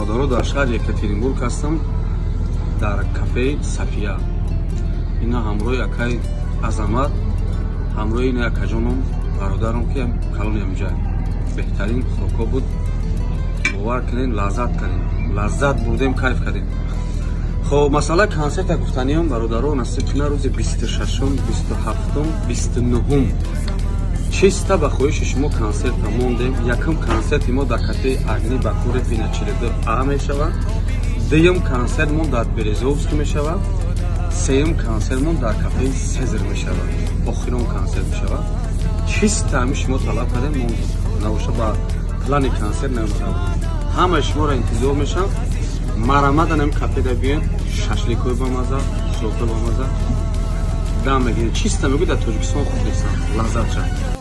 бародаро дар шаҳри Екатеринбург ҳастам, дар кафеи Сафия. Ина ҳамроҳи акай Азамат, ҳамроҳи ина акаҷонам, бародарам ки калони амҷа беҳтарин хӯроко буд. бовар кунед, лаззат бурдем, кайф кардем. хоб масъала консерта гуфтаниам бародаро насиб кунад рӯзи 26, 27, 29 чиста ба хоҳиши шумо консерта мондем. Якум консерти мо дар кафеи Агни Бакуре Пиначилида А мешавад. Дуюм консерт мо дар Березовский мешавад. Сеюм консерт мо дар кафеи Сезар мешавад. Охирон консерт мешавад. Чиста ҳами шумо талаб кардем, мо навоша ба плани консерт намешавад. ҳамаи шуморо интизор мешавам. Марамадан ҳам кафеда биён, шашликҳои бамаза, шӯхи бамаза дам мегиред. Чиста мегӯ дар Тоҷикистон худ нестам, лаззат шавад.